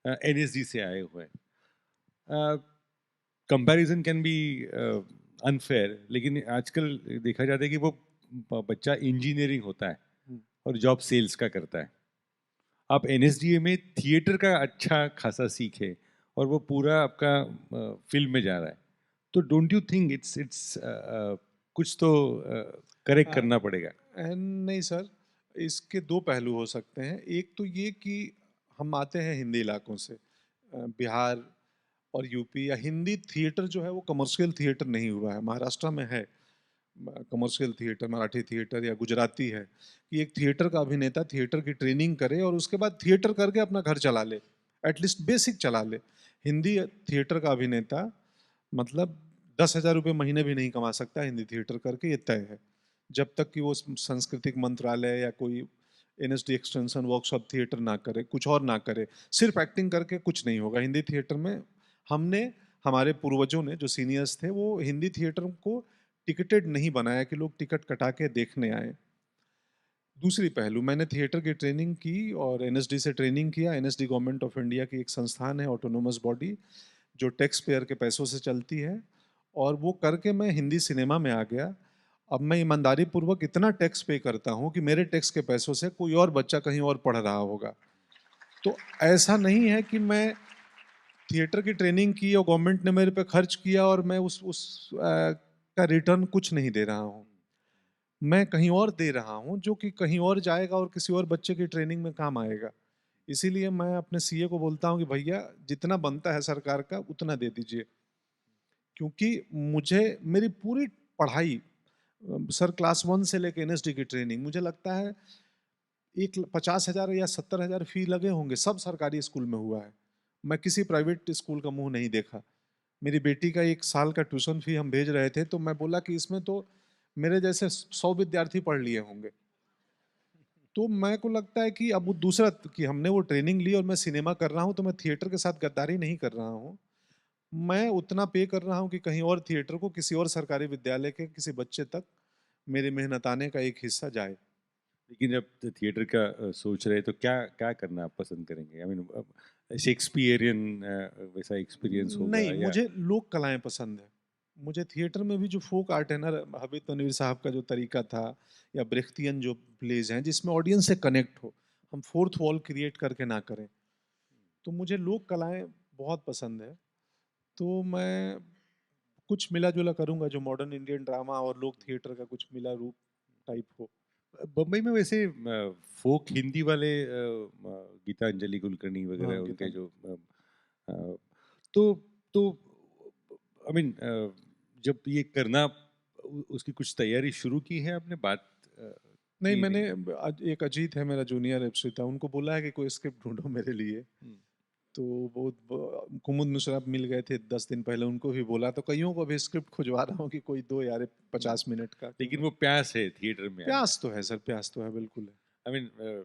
एनएसडी से आए हुए हैं। कंपैरिजन कैन बी अनफेयर, लेकिन आजकल देखा जाता है कि वो बच्चा इंजीनियरिंग होता है हुँ। और जॉब सेल्स का करता है। आप एनएसडीए में थिएटर का अच्छा खासा सीखे और वो पूरा आपका फिल्म में जा रहा है, तो डोंट यू थिंक इट्स कुछ तो करेक्ट अ, करना पड़ेगा? नहीं सर, इसके 2 पहलू हो सकते हैं। एक तो ये कि हम आते हैं हिंदी इलाकों से, बिहार और यूपी, या हिंदी थिएटर जो है वो कमर्शियल थिएटर नहीं हुआ है। महाराष्ट्र में है कमर्शियल थिएटर, मराठी थिएटर या गुजराती है, कि एक थिएटर का अभिनेता थिएटर की ट्रेनिंग करे और उसके बाद थिएटर करके अपना घर चला ले, एटलीस्ट बेसिक चला ले। हिंदी थिएटर का अभिनेता मतलब 10,000 रुपये महीने भी नहीं कमा सकता हिंदी थिएटर करके, ये तय है। जब तक कि वो सांस्कृतिक मंत्रालय या कोई एनएसडी एक्सटेंशन वर्कशॉप थिएटर ना करे, कुछ और ना करे, सिर्फ एक्टिंग करके कुछ नहीं होगा हिंदी थिएटर में। हमने, हमारे पूर्वजों ने जो सीनियर्स थे, वो हिंदी थिएटर को टिकटेड नहीं बनाया कि लोग टिकट कटा के देखने आए। दूसरी पहलू, मैंने थिएटर की ट्रेनिंग की और एनएसडी से ट्रेनिंग किया। एनएसडी गवर्नमेंट ऑफ इंडिया की एक संस्थान है, ऑटोनोमस बॉडी, जो टैक्स पेयर के पैसों से चलती है, और वो करके मैं हिंदी सिनेमा में आ गया। अब मैं ईमानदारी पूर्वक इतना टैक्स पे करता हूँ कि मेरे टैक्स के पैसों से कोई और बच्चा कहीं और पढ़ रहा होगा। तो ऐसा नहीं है कि मैं थिएटर की ट्रेनिंग की और गवर्नमेंट ने मेरे पे खर्च किया और मैं का रिटर्न कुछ नहीं दे रहा हूँ। मैं कहीं और दे रहा हूँ जो कि कहीं और जाएगा और किसी और बच्चे की ट्रेनिंग में काम आएगा। इसीलिए मैं अपने सीए को बोलता हूँ कि भैया जितना बनता है सरकार का उतना दे दीजिए। क्योंकि मुझे मेरी पूरी पढ़ाई, सर क्लास 1 से लेके एनएसडी की ट्रेनिंग, मुझे लगता है 50,000 या 70,000 फी लगे होंगे, सब सरकारी स्कूल में हुआ है। मैं किसी प्राइवेट स्कूल का मुंह नहीं देखा। मेरी बेटी का 1 साल का ट्यूशन फी हम भेज रहे थे, तो मैं बोला कि इसमें तो मेरे जैसे 100 विद्यार्थी पढ़ लिए होंगे। तो मेरे को लगता है कि अब वो दूसरा, कि हमने वो ट्रेनिंग ली और मैं सिनेमा कर रहा हूँ, तो मैं थिएटर के साथ गद्दारी नहीं कर रहा हूँ। मैं उतना पे कर रहा हूँ कि कहीं और थिएटर को, किसी और सरकारी विद्यालय के किसी बच्चे तक मेरी मेहनताने का एक हिस्सा जाए। लेकिन जब थिएटर का सोच रहे, तो क्या क्या करना आप पसंद करेंगे? आई मीन शेक्सपियरियन वैसा एक्सपीरियंस होगा नहीं, या? मुझे लोक कलाएँ पसंद हैं। मुझे थिएटर में भी जो फ़ोक आर्ट है ना, हामिद तनवीर साहब का जो तरीका था, या ब्रेख्तियन जो प्लेज़ हैं जिसमें ऑडियंस से कनेक्ट हो, हम फोर्थ वॉल क्रिएट करके ना करें। तो मुझे लोक कलाएँ बहुत पसंद है। तो मैं कुछ मिला-जुला करूँगा जो मॉडर्न इंडियन ड्रामा और लोक थिएटर का कुछ मिला रूप टाइप हो। बम्बई में वैसे फोक हिंदी वाले गीतांजलि कुलकर्णी हाँ, वगैरह उनके गीता। जो अ, तो तो आई मीन जब ये करना, उसकी कुछ तैयारी शुरू की है आपने? बात नहीं, की मैंने नहीं? एक अजीत है मेरा जूनियर एफसीता, उनको बोला है कि कोई स्क्रिप्ट ढूँढो मेरे लिए। हम्म, तो कुमुद मिश्रा मिल गए थे 10 दिन पहले, उनको भी बोला, तो कईयों को भी स्क्रिप्ट खुजवा रहा हूँ कि कोई दो यार 50 मिनट का। लेकिन वो प्यास है थिएटर में आने प्यास तो है सर, प्यास तो है, बिल्कुल है। आई मीन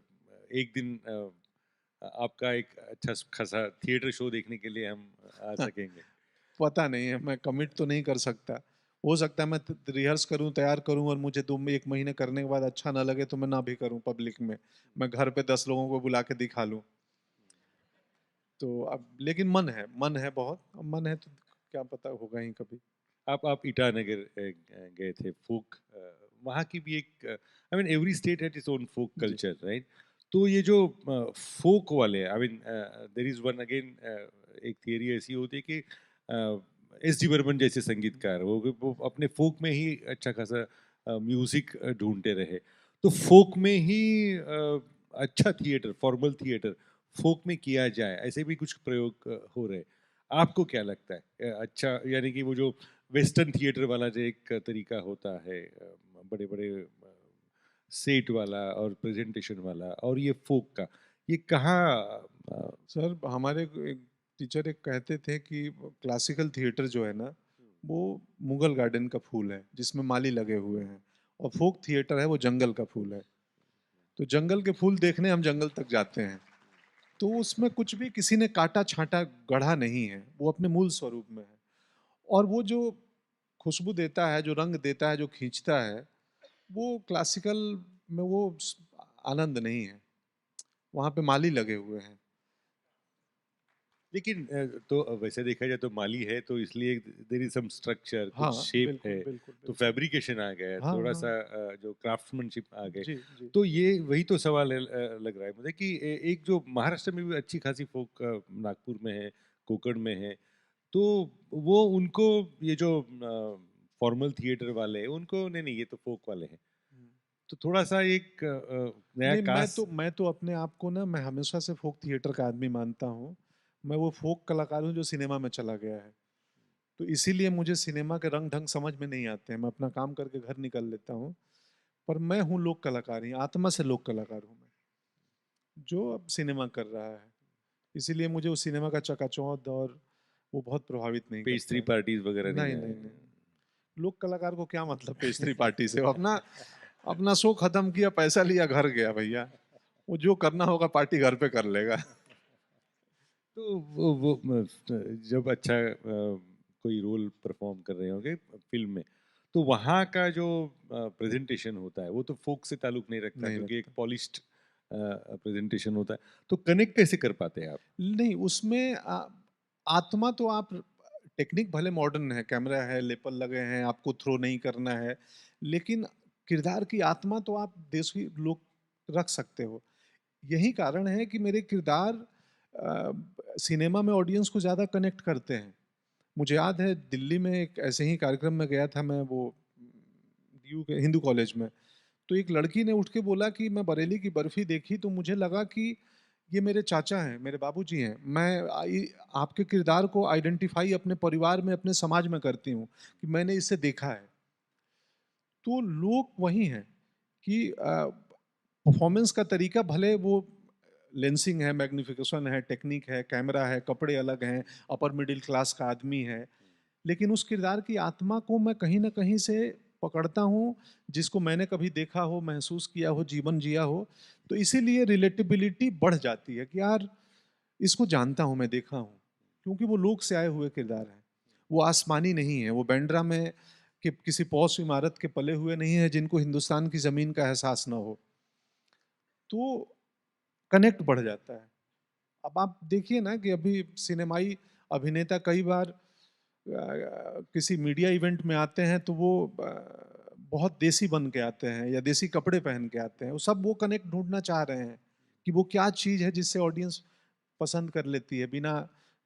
एक दिन आपका एक अच्छा खासा थिएटर शो देखने के लिए हम आ सकेंगे। पता नहीं है, मैं कमिट तो नहीं कर सकता। हो सकता है मैं रिहर्स करूं, तैयार करूं और मुझे 1 महीने करने के बाद अच्छा ना लगे तो मैं ना भी करूं पब्लिक में। मैं घर पे 10 लोगों को बुला के दिखा लूं। तो अब लेकिन मन है बहुत। अब मन है तो क्या पता होगा ही कभी। आप ईटानगर गए थे फोक वहाँ की भी एक I mean every state has its own folk जी। Culture right. तो ये जो फोक वाले I mean there is one again एक थियरी ऐसी होती है कि एस डी बर्मन जैसे संगीतकार वो अपने फोक में ही अच्छा खासा म्यूजिक ढूंढते रहे। तो फोक में ही अच्छा थिएटर फॉर्मल थिएटर फोक में किया जाए ऐसे भी कुछ प्रयोग हो रहे। आपको क्या लगता है अच्छा यानी कि वो जो वेस्टर्न थिएटर वाला जो एक तरीका होता है बड़े बड़े सेट वाला और प्रेजेंटेशन वाला और ये फोक का ये कहाँ सर हमारे एक टीचर एक कहते थे कि क्लासिकल थिएटर जो है ना, वो मुगल गार्डन का फूल है जिसमें माली लगे हुए हैं, और फोक थिएटर है वो जंगल का फूल है। तो जंगल के फूल देखने हम जंगल तक जाते हैं। तो उसमें कुछ भी किसी ने काटा छांटा गढ़ा नहीं है, वो अपने मूल स्वरूप में है। और वो जो खुशबू देता है, जो रंग देता है, जो खींचता है, वो क्लासिकल में वो आनंद नहीं है। वहाँ पे माली लगे हुए हैं। लेकिन तो वैसे देखा जाए तो माली है तो इसलिए देर इज सम स्ट्रक्चर कुछ हाँ, शेप बिल्कुल, है बिल्कुल, तो बिल्कुल। फैब्रिकेशन आ गया है हाँ, थोड़ा हाँ। सा जो क्राफ्ट्समैनशिप आ गए। जी, जी। तो ये वही तो सवाल है लग रहा है मुझे कि एक जो महाराष्ट्र में भी अच्छी खासी फोक नागपुर में है कोकण में है तो वो उनको ये जो फॉर्मल थिएटर वाले हैं उनको नहीं नहीं ये तो फोक वाले हैं तो थोड़ा सा एक नया नहीं, कास्ट। मैं तो अपने आप को ना, मैं हमेशा से फ़ोक थिएटर का आदमी मानता हूँ। मैं वो फ़ोक कलाकार हूँ जो सिनेमा में चला गया है। तो इसीलिए मुझे सिनेमा के रंग-ढंग समझ में नहीं आते हैं। मैं अपना काम करके घर निकल लेता हूँ। पर मैं हूँ लोक कलाकार ही, आत्मा से लोक कलाकार हूँ मैं, जो अब सिनेमा कर रहा है। इसीलिए मुझे उस सिनेमा का चकाचौंध और वो बहुत प्रभावित नहीं करता पेस्ट्री है। पार्टीज वगैरह नहीं नहीं, नहीं, आए। नहीं। लोक कलाकार को क्या मतलब पेस्ट्री पार्टी से? वो अपना अपना शो खत्म किया, पैसा लिया, घर गया भैया। वो जो करना होगा पार्टी घर पे कर लेगा। तो वो जब अच्छा कोई रोल परफॉर्म कर रहे होंगे फिल्म में तो वहाँ का जो प्रेजेंटेशन होता है वो तो फोक से ताल्लुक नहीं रखता नहीं क्योंकि एक रखता। पॉलिश्ड प्रेजेंटेशन होता है। तो कनेक्ट कैसे कर पाते हैं आप? नहीं, उसमें आत्मा तो आप, टेक्निक भले मॉडर्न है, कैमरा है, लेपल लगे हैं, आपको थ्रो नहीं करना है, लेकिन किरदार की आत्मा तो आप देसी लोग रख सकते हो। यही कारण है कि मेरे किरदार सिनेमा में ऑडियंस को ज़्यादा कनेक्ट करते हैं। मुझे याद है दिल्ली में एक ऐसे ही कार्यक्रम में गया था मैं, वो DU के हिंदू कॉलेज में। तो एक लड़की ने उठ के बोला कि मैं बरेली की बर्फी देखी तो मुझे लगा कि ये मेरे चाचा हैं, मेरे बाबूजी हैं। मैं आपके किरदार को आइडेंटिफाई अपने परिवार में, अपने समाज में करती हूँ कि मैंने इसे देखा है। तो लोग वही हैं कि परफॉर्मेंस का तरीका भले वो लेंसिंग है, मैग्निफिकेशन है, टेक्निक है, कैमरा है, कपड़े अलग हैं, अपर मिडिल क्लास का आदमी है, लेकिन उस किरदार की आत्मा को मैं कहीं न कहीं से पकड़ता हूँ, जिसको मैंने कभी देखा हो, महसूस किया हो, जीवन जिया हो। तो इसीलिए रिलेटेबिलिटी बढ़ जाती है कि यार इसको जानता हूँ मैं, देखा हूँ। क्योंकि वो लोक से आए हुए किरदार हैं। वो आसमानी नहीं है, वो बांद्रा में कि किसी पॉश इमारत के पले हुए नहीं हैं जिनको हिंदुस्तान की ज़मीन का एहसास ना हो। तो कनेक्ट बढ़ जाता है। अब आप देखिए ना कि अभी सिनेमाई अभिनेता कई बार किसी मीडिया इवेंट में आते हैं तो वो बहुत देसी बन के आते हैं या देसी कपड़े पहन के आते हैं। वो सब वो कनेक्ट ढूंढना चाह रहे हैं कि वो क्या चीज़ है जिससे ऑडियंस पसंद कर लेती है बिना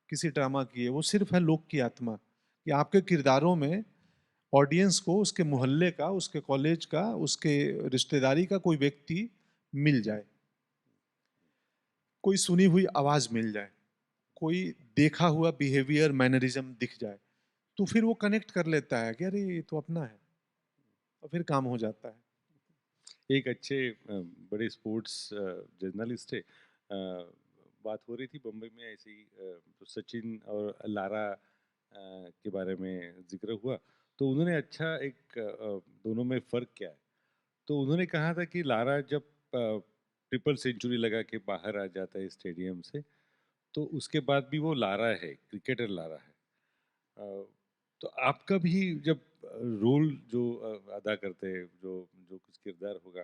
किसी ड्रामा किए। वो सिर्फ है लोक की आत्मा कि आपके किरदारों में ऑडियंस को उसके मोहल्ले का, उसके कॉलेज का, उसके रिश्तेदारी का कोई व्यक्ति मिल जाए, कोई सुनी हुई आवाज़ मिल जाए, कोई देखा हुआ बिहेवियर, मैनरिज्म दिख जाए, तो फिर वो कनेक्ट कर लेता है कि अरे ये तो अपना है, और फिर काम हो जाता है। एक अच्छे बड़े स्पोर्ट्स जर्नलिस्ट थे बात हो रही थी बम्बई में ऐसे ही, तो सचिन और लारा के बारे में जिक्र हुआ, तो उन्होंने अच्छा एक दोनों में फ़र्क क्या है, तो उन्होंने कहा था कि लारा जब ट्रिपल सेंचुरी लगा के बाहर आ जाता है स्टेडियम से, तो उसके बाद भी वो लारा है, क्रिकेटर लारा है। तो आपका भी जब रोल जो अदा करते हैं, जो जो कुछ किरदार होगा,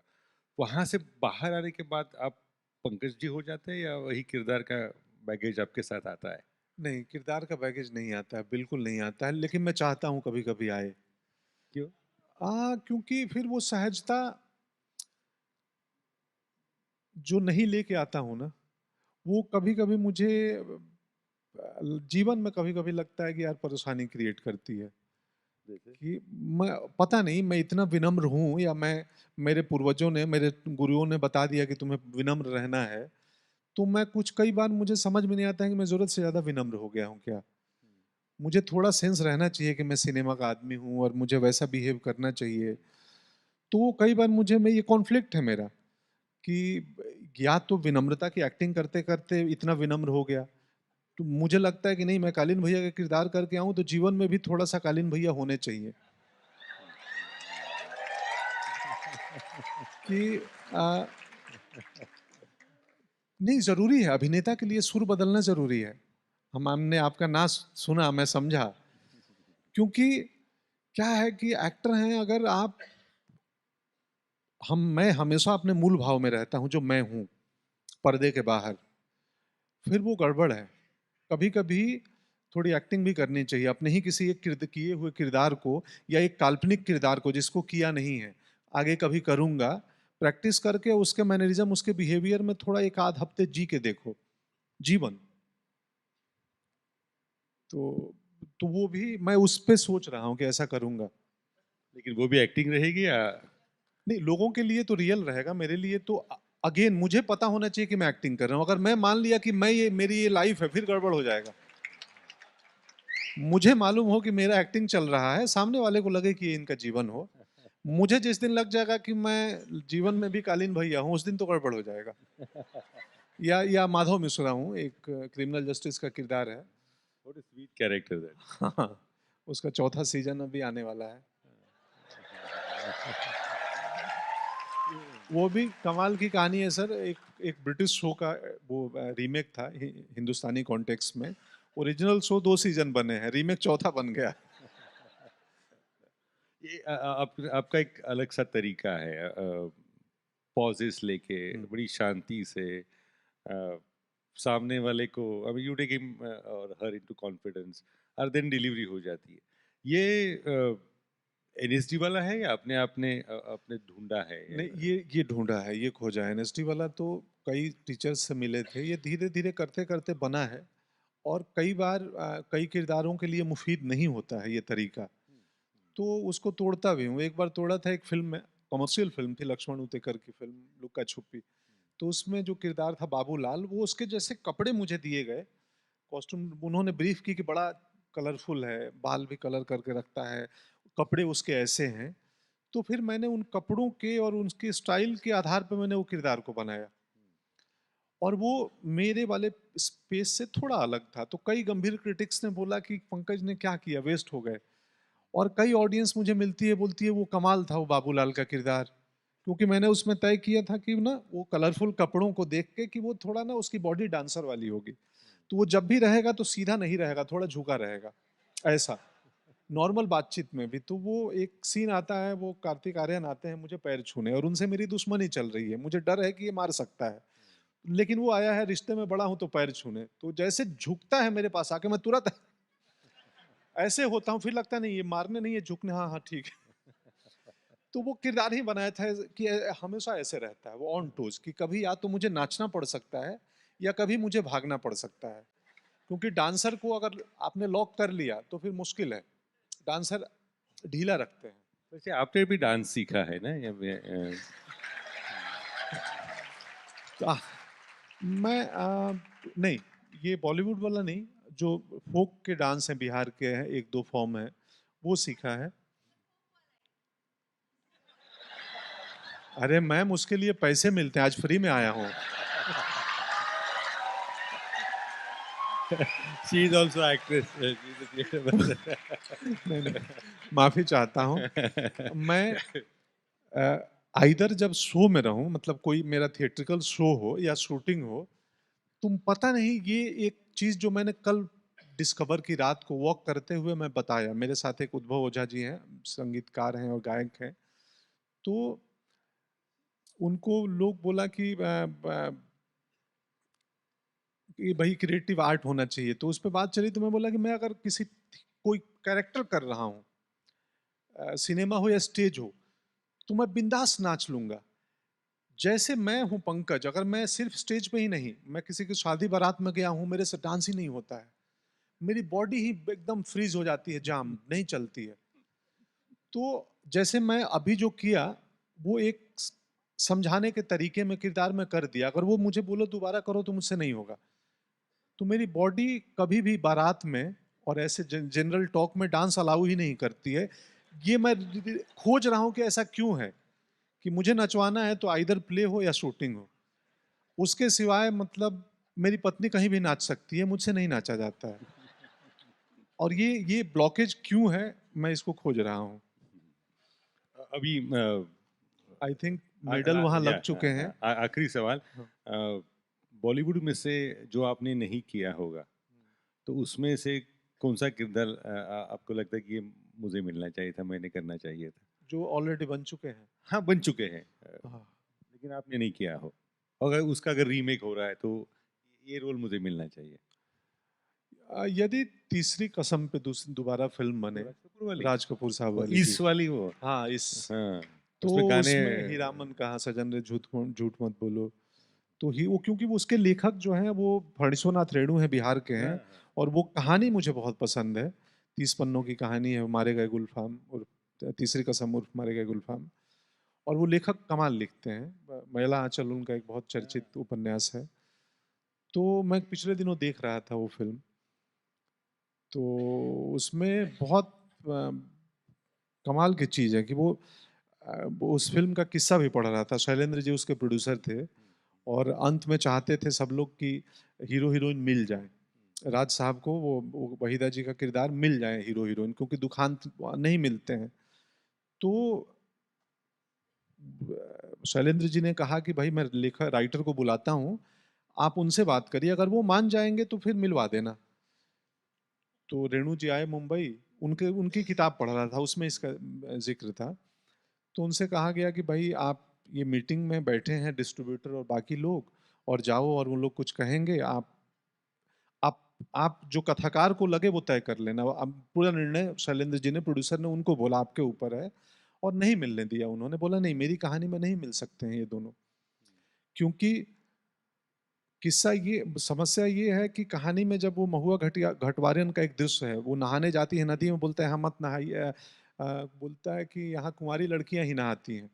वहाँ से बाहर आने के बाद आप पंकज जी हो जाते हैं या वही किरदार का बैगेज आपके साथ आता है? नहीं, किरदार का बैगेज नहीं आता है, बिल्कुल नहीं आता है, लेकिन मैं चाहता हूँ कभी-कभी आए। क्यों? क्योंकि फिर वो सहजता जो नहीं लेके आता हूँ ना, वो कभी-कभी मुझे जीवन में कभी-कभी लगता है कि यार परेशानी क्रिएट करती है। जैसे? कि मैं पता नहीं मैं इतना विनम्र हूँ या मैं मेरे पूर्वजों ने मेरे गुरुओं ने बता दिया कि तुम्हें विनम्र रहना है, तो मैं कुछ कई बार मुझे समझ में नहीं आता है कि मैं ज़रूरत से ज़्यादा विनम्र हो गया हूँ क्या? मुझे थोड़ा सेंस रहना चाहिए कि मैं सिनेमा का आदमी हूँ और मुझे वैसा बिहेव करना चाहिए। तो कई बार मुझे में ये कॉन्फ्लिक्ट है मेरा कि या तो विनम्रता की एक्टिंग करते-करते इतना विनम्र हो गया, तो मुझे लगता है कि नहीं मैं कालीन भैया का किरदार करके आऊँ तो जीवन में भी थोड़ा-सा कालीन भैया होने चाहिए। कि अ, नहीं ज़रूरी है, अभिनेता के लिए सुर बदलना ज़रूरी है। हमने आपका ना सुना, मैं समझा। क्योंकि क्या है कि एक्टर हैं, अगर आप मैं हमेशा अपने मूल भाव में रहता हूँ, जो मैं हूँ, पर्दे के बाहर, फिर वो गड़बड़ है। कभी-कभी थोड़ी एक्टिंग भी करनी चाहिए, अपने ही किसी एक किए हुए किरदार को या एक काल्पनिक किरदार को जिसको किया नहीं है, आगे कभी करूँगा, प्रैक्टिस करके उसके मैनरिज़्म, उसके बिहेवियर में थोड़ा 1 आध हफ्ते जी के देखो, जीवन। तो वो भी मैं उस पे सोच रहा हूँ कि ऐसा करूँगा। लेकिन वो भी एक्टिंग रहेगी या? नहीं, लोगों के लिए तो रियल रहेगा, मेरे लिए तो अगेन मुझे पता होना चाहिए कि मैं एक्टिंग कर रहा हूँ। अगर मैं मान लिया कि मैं ये मेरी ये लाइफ़ है, फिर गड़बड़ हो जाएगा। मुझे मालूम हो कि मेरा एक्टिंग चल रहा है, सामने वाले को लगे कि ये इनका जीवन हो। मुझे जिस दिन लग जाएगा कि मैं जीवन में भी कालीन भैया हूँ, उस दिन तो गड़बड़ हो जाएगा। या माधव मिश्रा हूँ, एक क्रिमिनल जस्टिस का किरदार है। What a sweet character that. हाँ, उसका चौथा सीज़न अभी आने वाला है। वो भी कमाल की कहानी है सर। एक एक ब्रिटिश शो का वो रीमेक था हिंदुस्तानी कॉन्टेक्स्ट में। ओरिजिनल शो 2 सीज़न बने हैं, रीमेक चौथा बन गया। ये आपका एक अलग सा तरीका है, पॉजेस लेके हुँ। बड़ी शांति से सामने वाले को, अब यू टेक हिम और हर इनटू कॉन्फिडेंस और देन डिलीवरी हो जाती है। ये एनएसडी वाला है या आपने ढूंढा है? नहीं, ये ढूँढा है, ये खोजा है। एनएसडी वाला तो कई टीचर्स से मिले थे, ये धीरे-धीरे करते-करते बना है और कई बार कई किरदारों के लिए मुफ़ीद नहीं होता है ये तरीका, तो उसको तोड़ता भी हूँ। एक बार तोड़ा था एक फ़िल्म में, कमर्शियल फ़िल्म थी, लक्ष्मण उतेकर की फ़िल्म लुक्का छुपी। तो उसमें जो किरदार था बाबूलाल, वो उसके जैसे कपड़े मुझे दिए गए, कॉस्ट्यूम उन्होंने ब्रीफ की कि बड़ा कलरफुल है, बाल भी कलर करके रखता है, कपड़े उसके ऐसे हैं। तो फिर मैंने उन कपड़ों के और उनके स्टाइल के आधार पे मैंने वो किरदार को बनाया और वो मेरे वाले स्पेस से थोड़ा अलग था। तो कई गंभीर क्रिटिक्स ने बोला कि पंकज ने क्या किया, वेस्ट हो गए। और कई ऑडियंस मुझे मिलती है, बोलती है वो कमाल था वो बाबूलाल का किरदार। क्योंकि मैंने उसमें तय किया था कि ना वो कलरफुल कपड़ों को देख के कि वो थोड़ा ना उसकी बॉडी डांसर वाली होगी। तो वो जब भी रहेगा तो सीधा नहीं रहेगा, थोड़ा झुका रहेगा, ऐसा। नॉर्मल बातचीत में भी। तो वो एक सीन आता है, वो कार्तिक आर्यन आते हैं मुझे पैर छूने और उनसे मेरी दुश्मनी चल रही है। मुझे डर है कि ये मार सकता है। लेकिन वो आया है रिश्ते में बड़ा हूँ तो पैर छूने। तो जैसे झुकता है मेरे पास आके मैं तुरंत ऐसे होता हूँ, फिर लगता है नहीं ये मारने नहीं है झुकने, हाँ, हाँ, ठीक है। तो वो किरदार ही बनाया था कि हमेशा ऐसे रहता है वो ऑन टोज कि कभी या तो मुझे नाचना पड़ सकता है या कभी मुझे भागना पड़ सकता है। क्योंकि डांसर को अगर आपने लॉक कर लिया तो फिर मुश्किल है। डांसर ढीला रखते हैं। वैसे आपने भी डांस सीखा है ना तो मैं नहीं, ये बॉलीवुड वाला नहीं, जो फोक के डांस हैं बिहार के हैं, 1-2 फॉर्म है, वो सीखा है। अरे मैम उसके लिए पैसे मिलते हैं, आज फ्री में आया हूँ। शी इज ऑल्सो एक्ट्रेस, नहीं नहीं, माफी चाहता हूँ। मैं आइदर जब शो में रहूं, मतलब कोई मेरा थिएट्रिकल शो हो या शूटिंग हो, तुम पता नहीं, ये एक चीज जो मैंने कल डिस्कवर की रात को वॉक करते हुए मैं बताया। मेरे साथ एक उद्भव ओझा जी हैं, संगीतकार हैं और गायक हैं। तो उनको लोग बोला कि भाई क्रिएटिव आर्ट होना चाहिए, तो उस पर बात चली। तो मैं बोला कि मैं अगर किसी कोई कैरेक्टर कर रहा हूँ, सिनेमा हो या स्टेज हो, तो मैं बिंदास नाच लूंगा। जैसे मैं हूं पंकज, अगर मैं सिर्फ स्टेज पे ही नहीं, मैं किसी की शादी बारात में गया हूं, मेरे से डांस ही नहीं होता है, मेरी बॉडी ही एकदम फ्रीज हो जाती है, जाम नहीं चलती है। तो जैसे मैं अभी जो किया, वो एक समझाने के तरीके में किरदार में कर दिया। अगर वो मुझे बोलो दोबारा करो तो मुझसे नहीं होगा। तो मेरी बॉडी कभी भी बारात में और ऐसे जनरल टॉक में डांस अलाउ ही नहीं करती है। ये मैं खोज रहा हूँ कि ऐसा क्यों है कि मुझे नचवाना है तो आइदर प्ले हो या शूटिंग हो, उसके सिवाय मतलब मेरी पत्नी कहीं भी नाच सकती है, मुझसे नहीं नाचा जाता है। और ये ब्लॉकेज क्यों है, मैं इसको खोज रहा हूँ। अभी आई थिंक मेडल वहां लग चुके हैं। आखिरी सवाल, हाँ। बॉलीवुड में से जो आपने नहीं किया होगा, तो उसमें से कौन सा किरदार आपको लगता है कि ये मुझे मिलना चाहिए था, मैंने करना चाहिए था? जो ऑलरेडी बन चुके हैं। हाँ, बन चुके हैं, हाँ। लेकिन आपने नहीं किया हो, अगर उसका अगर रीमेक हो रहा है तो ये रोल मुझे मिलना चाहिए। यदि तीसरी कसम पे दोबारा फिल्म बने, राज कपूर वाली, राज कपूर साहब वो वाली जी, इस वाली वो, हाँ इस, हाँ, तो उसमें गाने, उसमें हीरामन कहाँ सजन रे झूठ झूठ मत बोलो, तो ही वो, क्योंकि वो उसके लेखक जो हैं वो फणीश्वरनाथ रेणु हैं, बिहार के हाँ, हैं। हाँ, और वो कहानी मुझे बहुत पसंद है। 30 पन्नों की कहानी है, मारे गए गुलफाम और तीसरी कसम उर्फ मारे गए गुलफाम। और वो लेखक कमाल लिखते हैं। महिला आंचल उनका एक बहुत चर्चित उपन्यास है। तो मैं पिछले दिनों देख रहा था वो फिल्म, तो उसमें बहुत कमाल की चीज़ है कि वो उस फिल्म का किस्सा भी पढ़ रहा था। शैलेंद्र जी उसके प्रोड्यूसर थे, और अंत में चाहते थे सब लोग कि हीरो हीरोइन मिल जाए। राज साहब को वो वहीदा जी का किरदार मिल जाए हीरो हीरोइन, क्योंकि दुखांत नहीं मिलते हैं। तो शैलेंद्र जी ने कहा कि भाई मैं लेखक राइटर को बुलाता हूँ, आप उनसे बात करिए, अगर वो मान जाएंगे तो फिर मिलवा देना। तो रेणु जी आए मुंबई, उनके उनकी किताब पढ़ रहा था, उसमें इसका जिक्र था। तो उनसे कहा गया कि भाई आप ये मीटिंग में बैठे हैं डिस्ट्रीब्यूटर और बाकी लोग, और जाओ और वो लोग कुछ कहेंगे, आप आप जो कथाकार को लगे वो तय कर लेना। अब पूरा निर्णय शैलेंद्र जी ने, प्रोड्यूसर ने उनको बोला आपके ऊपर है, और नहीं मिलने दिया। उन्होंने बोला नहीं, मेरी कहानी में नहीं मिल सकते हैं ये दोनों, क्योंकि किस्सा ये, समस्या ये है कि कहानी में जब वो महुआ घटिया घटवारियन का एक दृश्य है, वो नहाने जाती है नदी में, बोलता है हाँ मत नहाइए, बोलता है कि यहाँ कुंवारी लड़कियां ही नहाती हैं,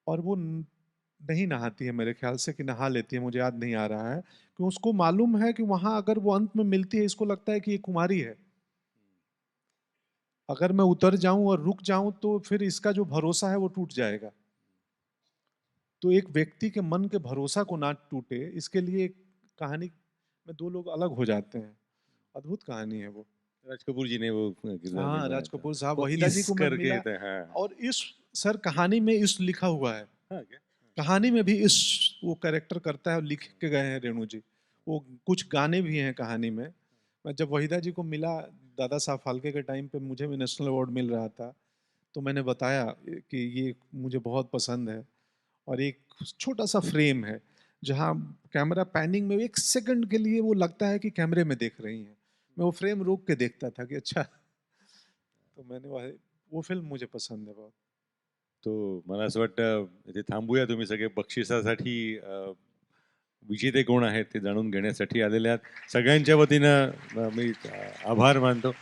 और वो नहीं नहाती है, मेरे ख्याल से कि नहा लेती है, मुझे याद नहीं आ रहा है। कि उसको मालूम है कि वहां अगर वो अंत में मिलती है, इसको लगता है कि ये कुमारी है, अगर मैं उतर जाऊं और रुक जाऊं तो फिर इसका जो भरोसा है वो टूट जाएगा। तो एक व्यक्ति के मन के भरोसा को ना टूटे, इसके लिए एक कहानी में दो लोग अलग हो जाते हैं। अद्भुत कहानी है वो। राज कपूर जी ने वो किरदार हाँ, निभाया राज था, कपूर साहब, वो वहीदा जी इस को मैं करके मिला। था, हाँ। और इस, सर कहानी में इस लिखा हुआ है, हाँ क्या? कहानी में भी इस वो कैरेक्टर करता है, और लिख के गए हैं रेणु जी। वो कुछ गाने भी हैं कहानी में। मैं जब वहीदा जी को मिला दादा साहब फाल्के के टाइम पे, मुझे भी नेशनल अवार्ड मिल रहा था, तो मैंने बताया कि ये मुझे बहुत पसंद है। और एक छोटा सा फ्रेम है जहाँ कैमरा पैनिंग में 1 सेकंड के लिए वो लगता है कि कैमरे में देख रही हैं। मैं वो फ्रेम रोक के देखता था कि अच्छा। तो मैंने वो फिल्म मुझे पसंद है बहुत। तो मला असं वाटतं इथे थांबूया. तुम्ही सगळे बक्षिसासाठी विजेते कोण आहेत ते जाणून घेण्यासाठी आलेले आहात. सगळ्यांच्या वतीनं मी आभार मानतो.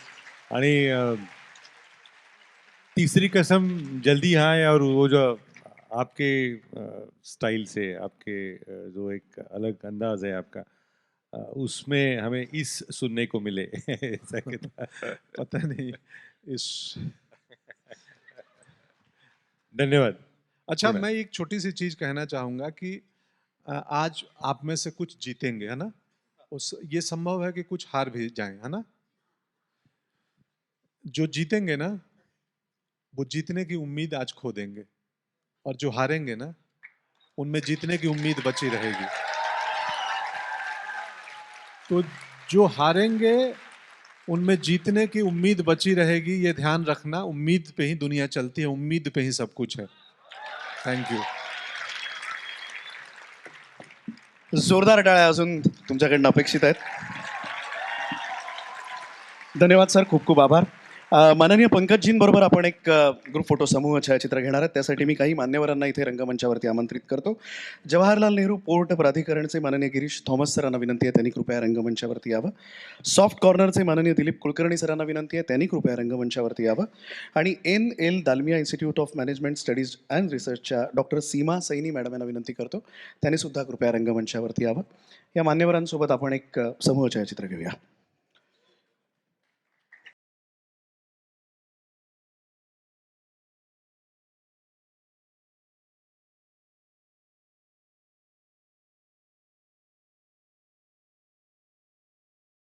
आणि तीसरी कसम जल्दी यहाँ है, और वो जो आपके स्टाइल से, आपके जो एक अलग अंदाज है आपका, उसमें हमें इस सुनने को मिले ऐसा कहता। पता नहीं इस। धन्यवाद. अच्छा, पूर्ण. मैं एक छोटी सी चीज कहना चाहूंगा कि आज आप में से कुछ जीतेंगे, है ना? ये संभव है कि कुछ हार भी जाएं, है ना? जो जीतेंगे ना, वो जीतने की उम्मीद आज खो देंगे, और जो हारेंगे ना, उनमें जीतने की उम्मीद बची रहेगी। तो जो हारेंगे, उनमें जीतने की उम्मीद बची रहेगी, ये ध्यान रखना। उम्मीद पे ही दुनिया चलती है, उम्मीद पे ही सब कुछ है। Thank you. जोरदार टाळ्या अजून तुमच्याकडनं अपेक्षित आहेत. धन्यवाद सर, खूप खूप आभार. माननीय पंकजजींबरोबर आपण एक ग्रुप फोटो समूह छायाचित्र घेणार आहेत. त्यासाठी मी काही मान्यवरांना इथे रंगमंचावरती आमंत्रित करतो. जवाहरलाल नेहरू पोर्ट प्राधिकरणचे माननीय गिरीश थॉमस सरांना विनंती आहे, त्यांनी कृपया रंगमंचावरती यावं. सॉफ्ट कॉर्नरचे माननीय दिलीप कुलकर्णी सरांना विनंती आहे, त्यांनी कृपया रंगमंचावरती यावं. आणि NL Dalmia institute of management studies and रिसर्चच्या डॉक्टर सीमा सैनी मॅडम यांना विनंती करतो, त्यांनी सुद्धा कृपया रंगमंचावरती यावं. या मान्यवरांसोबत आपण एक समूह छायाचित्र घेऊया.